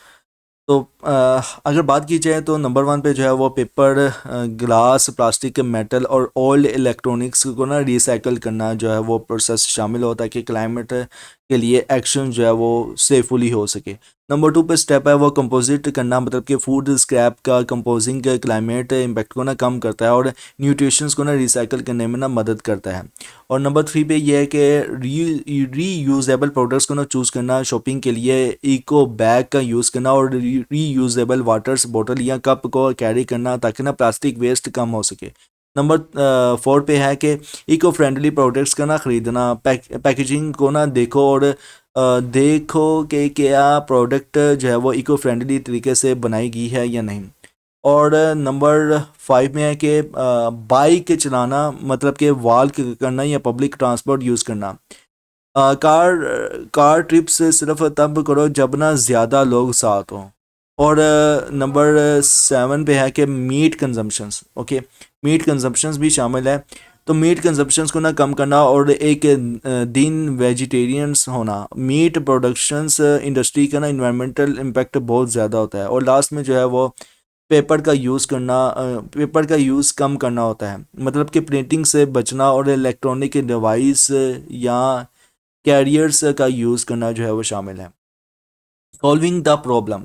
तो अगर बात की जाए तो नंबर वन पे जो है वो पेपर, ग्लास, प्लास्टिक, मेटल और ओल्ड इलेक्ट्रॉनिक्स को ना रिसाइकल करना जो है वो प्रोसेस शामिल होता है कि क्लाइमेट के लिए एक्शन जो है वो सेफुली हो सके। नंबर टू पे स्टेप है वो कंपोजिट करना, मतलब कि फूड स्क्रैप का कंपोजिंग क्लाइमेट इम्पैक्ट को ना कम करता है और न्यूट्रिशंस को ना रिसाइकल करने में ना मदद करता है। और नंबर थ्री पे ये है कि रीयूजेबल प्रोडक्ट्स को ना चूज़ करना, शॉपिंग के लिए इको बैग का यूज़ करना और रीयूजेबल वाटर्स बॉटल या कप को कैरी करना ताकि ना प्लास्टिक वेस्ट कम हो सके। नंबर फोर पे है कि इको फ्रेंडली प्रोडक्ट्स का ना ख़रीदना, पैकेजिंग को ना देखो और देखो कि क्या प्रोडक्ट जो है वो इको फ्रेंडली तरीके से बनाई गई है या नहीं। और नंबर फाइव में है कि बाइक चलाना, मतलब कि वॉक करना या पब्लिक ट्रांसपोर्ट यूज़ करना। कार कार ट्रिप्स सिर्फ तब करो जब ना ज़्यादा लोग साथ हों। और नंबर सेवन पे है कि meat consumptions, okay, meat consumptions भी शामिल है। तो मीट कंजम्पशंस को ना कम करना और एक दिन वेजिटेरियंस होना। मीट प्रोडक्शंस इंडस्ट्री का ना इन्वायरमेंटल इम्पैक्ट बहुत ज़्यादा होता है। और लास्ट में जो है वो पेपर का यूज़ करना, पेपर का यूज़ कम करना होता है, मतलब कि प्रिंटिंग से बचना और इलेक्ट्रॉनिक डिवाइस या कैरियर्स का यूज़ करना जो है वो शामिल है। सॉल्विंग द प्रॉब्लम,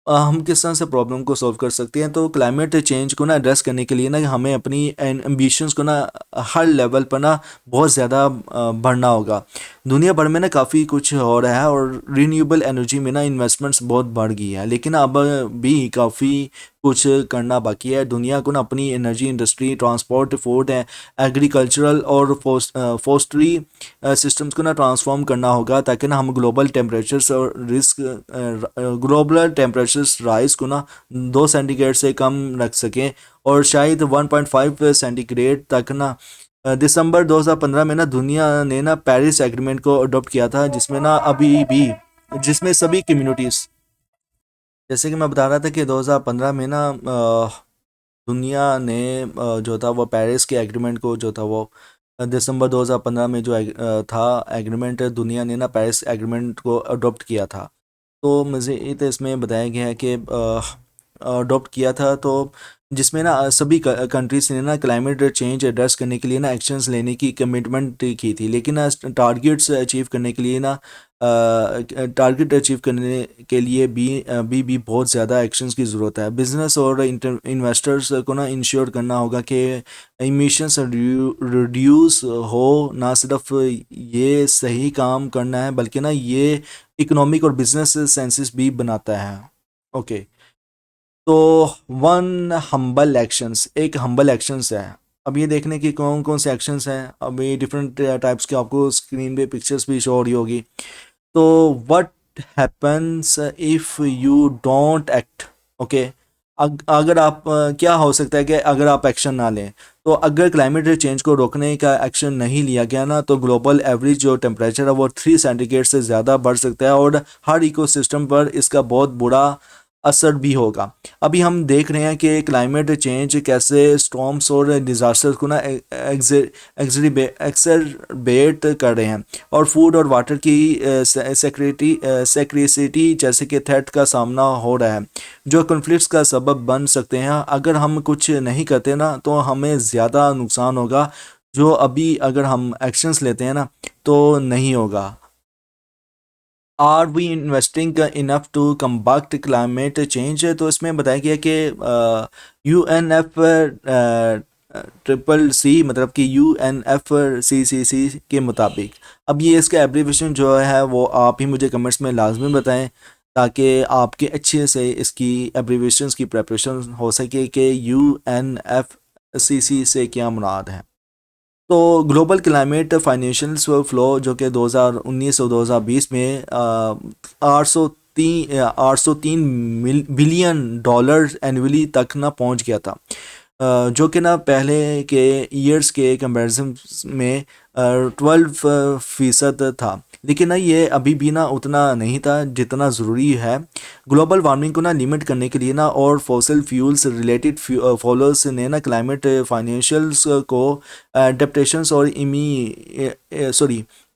हम किस तरह से प्रॉब्लम को सॉल्व कर सकते हैं। तो क्लाइमेट चेंज को ना एड्रेस करने के लिए ना हमें अपनी एम्बिशंस को ना हर लेवल पर ना बहुत ज़्यादा बढ़ना होगा। दुनिया भर में ना काफ़ी कुछ हो रहा है और रिन्यूएबल एनर्जी में ना इन्वेस्टमेंट्स बहुत बढ़ गई है, लेकिन अब भी काफ़ी कुछ करना बाकी है। दुनिया को ना अपनी energy industry, transport, food, agricultural और फोस्ट्री सिस्टम्स को ना ट्रांसफॉर्म करना होगा ताकि ना हम ग्लोबल टेम्परेचर्स राइज को ना 2 सेंटीग्रेड से कम रख सकें और शायद 1.5 सेंटीग्रेड तक ना। दिसंबर 2015 में ना दुनिया ने ना पेरिस एग्रीमेंट को अडॉप्ट किया था, जिसमें ना अभी भी जिसमें सभी कम्युनिटीज़, जैसे कि मैं बता रहा था कि 2015 में ना दुनिया ने जो था वो पेरिस के एग्रीमेंट को जो था वो दिसंबर 2015 में जो था एग्रीमेंट, दुनिया ने ना पेरिस एग्रीमेंट को अडॉप्ट किया था। तो मुझे तो इसमें बताया गया है कि अडॉप्ट किया था, तो जिसमें ना सभी कंट्रीज ने ना क्लाइमेट चेंज एड्रेस करने के लिए ना एक्शंस लेने की कमिटमेंट की थी, लेकिन टारगेट्स अचीव करने के लिए ना टारगेट अचीव करने के लिए भी बहुत ज़्यादा एक्शंस की ज़रूरत है। बिजनेस और इन्वेस्टर्स को ना इंश्योर करना होगा कि इमिशंस रिड्यूस हो, ना सिर्फ ये सही काम करना है बल्कि ना ये इकोनॉमिक और बिजनेस सेंसेस भी बनाता है। ओके, तो वन हम्बल एक्शंस, एक हम्बल एक्शंस है। अब ये देखने की कौन कौन से एक्शंस हैं, अब ये डिफरेंट टाइप्स के आपको स्क्रीन पे पिक्चर्स भी शो हो रही होगी। तो what happens if you don't act, okay, अगर आप क्या हो सकता है कि अगर आप एक्शन ना लें। तो अगर क्लाइमेट चेंज को रोकने का एक्शन नहीं लिया गया ना तो ग्लोबल एवरेज जो टेम्परेचर है वो 3 सेंटीग्रेड से ज़्यादा बढ़ सकता है और हर इकोसिस्टम पर इसका बहुत बुरा असर भी होगा। अभी हम देख रहे हैं कि क्लाइमेट चेंज कैसे स्टॉर्म्स और डिज़ास्टर्स को ना एक्सरबेट कर रहे हैं और फूड और वाटर की सेक्रेसिटी जैसे कि थ्रेट का सामना हो रहा है, जो कॉन्फ्लिक्ट्स का सबब बन सकते हैं। अगर हम कुछ नहीं करते ना तो हमें ज़्यादा नुकसान होगा, जो अभी अगर हम एक्शंस लेते हैं ना तो नहीं होगा। Are we investing enough to combat climate change, तो इसमें बताया गया कि UNF ट्रिपल सी, मतलब कि UNFCCC के मुताबिक, अब ये इसका एब्रीविएशन जो है वो आप ही मुझे कमेंट्स में लाजमी बताएं ताकि आपके अच्छे से इसकी एब्रीविएशंस की प्रेपरेशन हो सके कि UNFCCC से क्या मुराद है। तो ग्लोबल क्लाइमेट फाइनेंशियल फ्लो जो कि 2019 और 2020 में 803 बिलियन डॉलर एनुअली तक ना पहुंच गया था, जो कि ना पहले के ईयर्स के कंपैरिजन में 12% था। लेकिन ना ये अभी भी ना उतना नहीं था जितना ज़रूरी है। ग्लोबल वार्मिंग को ना लिमिट करने के लिए ना और फॉसिल फ्यूल्स रिलेटेड फॉलोअर्स ने ना क्लाइमेट फाइनेंशियल्स को अडेप्टेशंस और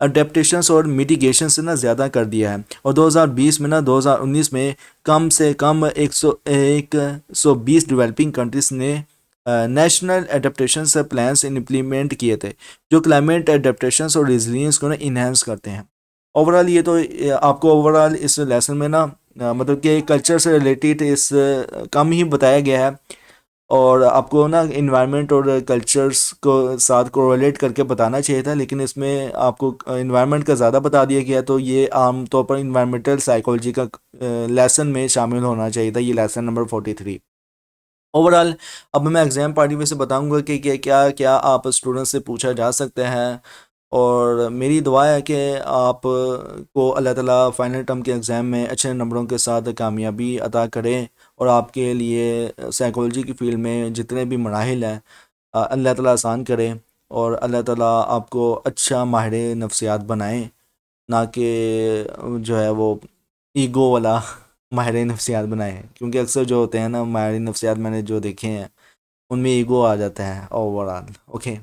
अडेप्टेशंस और मिटिगेशन से ना ज़्यादा कर दिया है। और 2020 में ना 2019 में कम से कम 120 डेवलपिंग कंट्रीज ने नेशनल एडेप्टेशन प्लान्स इम्प्लीमेंट किए थे, जो क्लाइमेट एडेप्टेशन और रिजिलियंस को ना इन्हेंस करते हैं। ओवरऑल ये तो आपको ओवरऑल इस लेसन में ना मतलब कि कल्चर से रिलेटेड इस कम ही बताया गया है, और आपको ना इन्वायरमेंट और कल्चर्स को साथ कोरिलेट करके बताना चाहिए था, लेकिन इसमें आपको इन्वायरमेंट का ज़्यादा बता दिया गया, तो ये आम तौर पर इन्वायरमेंटल साइकोलॉजी का लेसन में शामिल होना चाहिए था, ये लेसन नंबर 43। ओवरऑल अब मैं एग्ज़ाम पॉइंट ऑफ व्यू से बताऊंगा कि क्या क्या आप स्टूडेंट से पूछा जा सकते हैं, और मेरी दुआ है कि आप को अल्लाह ताला फाइनल टर्म के एग्ज़ाम में अच्छे नंबरों के साथ कामयाबी अता करें, और आपके लिए साइकोलॉजी की फ़ील्ड में जितने भी मराहिल हैं अल्लाह ताला आसान करें, और अल्लाह ताला आपको अच्छा माहिर नफ्सियात बनाएं, ना कि जो है वो ईगो वाला माहिर नफ्सियात बनाएं, क्योंकि अक्सर जो होते हैं ना माहिर नफ्सियात मैंने जो देखे हैं उनमें ईगो आ जाता है ओवरऑल। ओके,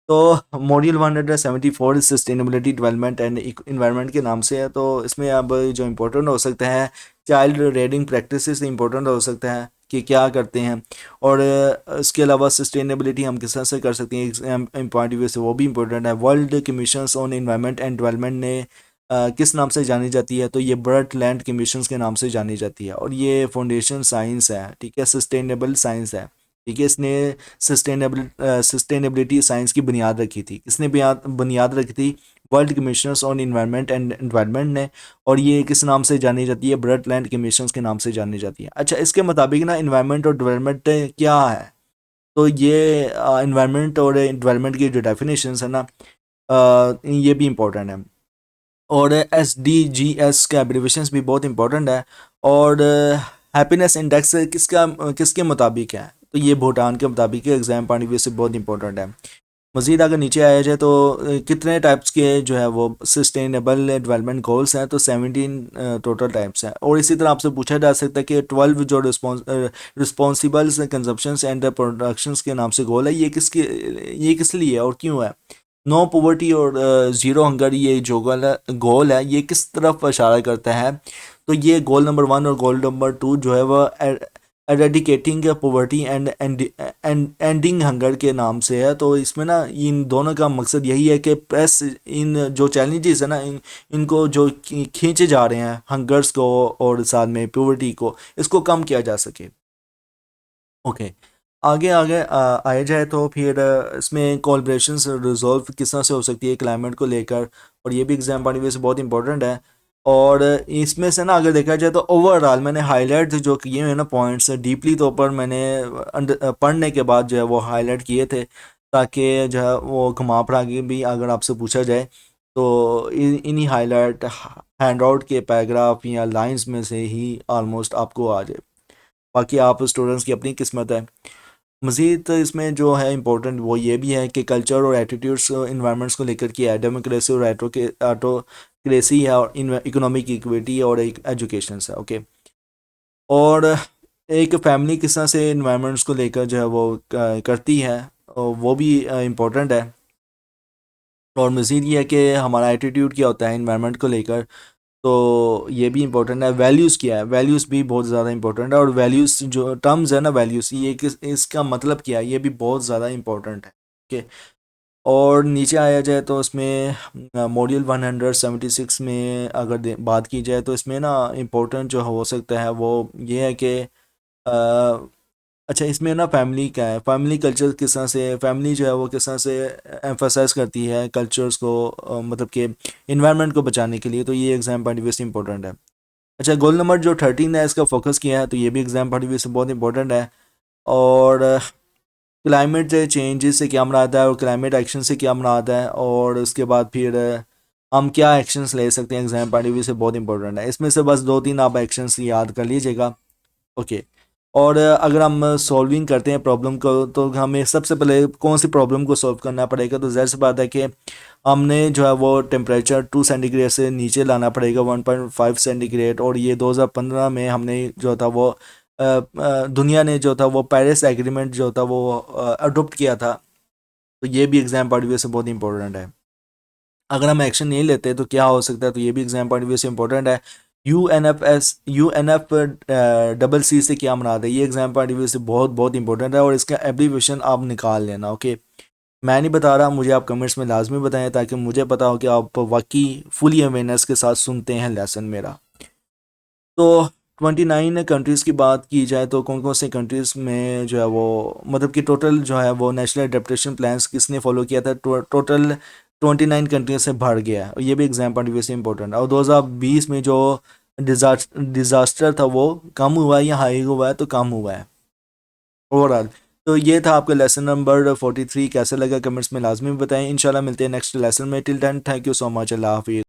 तो module 174 sustainability development and environment के नाम से है, तो इसमें अब जो इम्पोर्टेंट हो सकता है चाइल्ड रेडिंग प्रैक्टिसेस इम्पोर्टेंट हो सकता है कि क्या करते हैं, और इसके अलावा सस्टेनेबिलिटी हम किस तरह से कर सकते हैं एग्जाम पॉइंट ऑफ व्यू से, वो भी इम्पोर्टेंट है। World commission on environment and development ने किस नाम से जानी जाती है, तो ये बर्ट लैंड कमीशन के नाम से जानी जाती है, और ये फाउंडेशन साइंस है, ठीक है, सस्टेनेबल साइंस है, ठीक है। इसने सस्टेनेबिलिटी साइंस की बुनियाद रखी थी, किसने बुनियाद रखी थी? World commissioners on environment and environment ने, और ये किस नाम से जानी जाती है? ब्लड लैंड कमीशंस के नाम से जानी जाती है। अच्छा, इसके मुताबिक ना इन्वायरमेंट और डेवलपमेंट क्या है, तो ये इन्वायरमेंट और डेवलपमेंट की जो डेफिनेशन है ना ये भी इम्पोर्टेंट है, और SDGs के एब्रीविएशंस भी बहुत इंपॉर्टेंट है, और हैप्पीनेस इंडेक्स किसके मुताबिक है, तो ये भूटान के मुताबिक एग्जाम पॉइंट ऑफ व्यू से बहुत इंपॉर्टेंट है। मज़ीद अगर नीचे आया जाए तो कितने टाइप्स के जो है वो सस्टेनेबल डेवलपमेंट गोल्स हैं, तो 17 टोटल टाइप्स हैं, और इसी तरह आपसे पूछा जा सकता है कि 12 जो रिस्पॉन्सिबल कंजप्शंस एंड प्रोडक्शंस के नाम से गोल है, ये किस लिए है और क्यों है? नो पॉवर्टी और ज़ीरो हंगर, ये जो गोल है ये किस तरफ इशारा करता है, तो ये गोल नंबर 1 और गोल नंबर 2 जो है वह एरेडिकेटिंग पॉवर्टी एंड एंडिंग हंगर के नाम से है। तो इसमें ना इन दोनों का मकसद यही है कि प्रेस इन जो चैलेंजेस है ना इनको जो खींचे जा रहे हैं हंगर्स को और साथ में पॉवर्टी को, इसको कम किया जा सके। ओके, आगे आगे आया जाए तो फिर इसमें कोलब्रेशन रिजॉल्व किस तरह से हो सकती है क्लाइमेट को लेकर, और ये भी एग्जाम पॉइंट ऑफ व्यू से बहुत इंपॉर्टेंट है। और इसमें से ना अगर देखा जाए तो ओवरऑल मैंने हाईलाइट जो किए हैं ना पॉइंट्स डीपली तौर पर मैंने पढ़ने के बाद जो है वो हाईलाइट किए थे, ताकि जो है वो घुमा फिरा के भी अगर आपसे पूछा जाए तो इन्हीं हाईलाइट हैंड आउट के पैराग्राफ या लाइंस में से ही ऑलमोस्ट आपको आ जाए। बाकी आप स्टूडेंट्स की अपनी किस्मत है। मज़ीद इसमें जो है इम्पोर्टेंट वो ये भी है कि कल्चर और एटीट्यूड्स इन्वायरमेंट्स को लेकर की है, डेमोक्रेसी और ऑटोक्रेसी है, और इकोनॉमिक इक्विटी और एक एजुकेशन है। ओके, और एक फैमिली किस तरह से इन्वायरमेंट्स को लेकर जो है वो करती है, और वो भी इम्पोर्टेंट है। और मज़ीद ये है कि हमारा एटीट्यूड क्या होता है इन्वायरमेंट को लेकर, तो ये भी इंपॉर्टेंट है। वैल्यूज़ क्या है, वैल्यूज़ भी बहुत ज़्यादा इंपॉर्टेंट है, और वैल्यूज़ जो टर्म्स है ना वैल्यूज़, ये इसका मतलब क्या है, ये भी बहुत ज़्यादा इंपॉर्टेंट है। ओके, और नीचे आया जाए तो इसमें मॉड्यूल 176 में अगर बात की जाए तो इसमें ना इम्पोर्टेंट जो हो सकता है वो ये है कि अच्छा, इसमें ना फैमिली क्या है, फैमिली कल्चर किस तरह से, फैमिली जो है वो किस तरह से एम्फोसाइज करती है कल्चर्स को, मतलब कि इन्वायरमेंट को बचाने के लिए, तो ये एग्जाम पॉइंट ऑफ व्यू से इंपॉर्टेंट है। अच्छा, गोल नंबर जो 13 है इसका फोकस किया है, तो ये भी एग्जाम पॉइंट ऑफ व्यू से बहुत इंपॉर्टेंट है। और क्लाइमेट चेंजेस से क्या मुराद है और क्लाइमेट एक्शन से क्या मुराद है, और उसके बाद फिर हम क्या एक्शंस ले सकते हैं एग्जाम पॉइंट ऑफ व्यू से बहुत इंपॉर्टेंट है। इसमें से बस 2-3 आप एक्शंस याद कर लीजिएगा। ओके, और अगर हम सॉल्विंग करते हैं प्रॉब्लम को तो हमें सबसे पहले कौन सी प्रॉब्लम को सॉल्व करना पड़ेगा, तो ज़ाहिर सी बात है कि हमने जो है वो टेम्परेचर 2 सेंटीग्रेड से नीचे लाना पड़ेगा 1.5 सेंटीग्रेड। और ये 2015 में हमने जो था वो दुनिया ने जो था वो पेरिस एग्रीमेंट जो था वो अडोप्ट किया था। तो ये भी एग्जाम पॉइंट ऑफ व्यू से बहुत इंपॉर्टेंट है। अगर हम एक्शन नहीं लेते तो क्या हो सकता है, तो ये भी एग्जाम पॉइंट ऑफ व्यू से इंपॉर्टेंट है। यूएनएफ डबल सी से क्या मराद है, ये एग्जाम पॉइंट ऑफ व्यू से बहुत बहुत इंपॉर्टेंट है और इसका एब्रीविएशन आप निकाल लेना। ओके, मैं नहीं बता रहा, मुझे आप कमेंट्स में लाजमी बताएं ताकि मुझे पता हो कि आप वाकई फुली अवेयरनेस के साथ सुनते हैं लेसन मेरा। तो 29 कंट्रीज़ की बात की जाए तो कौन कौन से कंट्रीज़ में जो है वो मतलब कि टोटल जो है वो नेशनल अडेप्टेशन प्लान्स किसने फॉलो किया था, टोटल 29 कंट्रीज से भर गया है। और ये भी एग्जाम पॉइंट ऑफ व्यू से इंपॉर्टेंट है। और 2020 में जो डिज़ास्टर था वो कम हुआ है या हाई हुआ है, तो कम हुआ है ओवरऑल। तो ये था आपका लेसन नंबर 43। कैसे लगा कमेंट्स में लाजमी बताएं। इंशाल्लाह मिलते हैं नेक्स्ट लेसन में। Till then thank you so much. अल्लाह हाफिज़।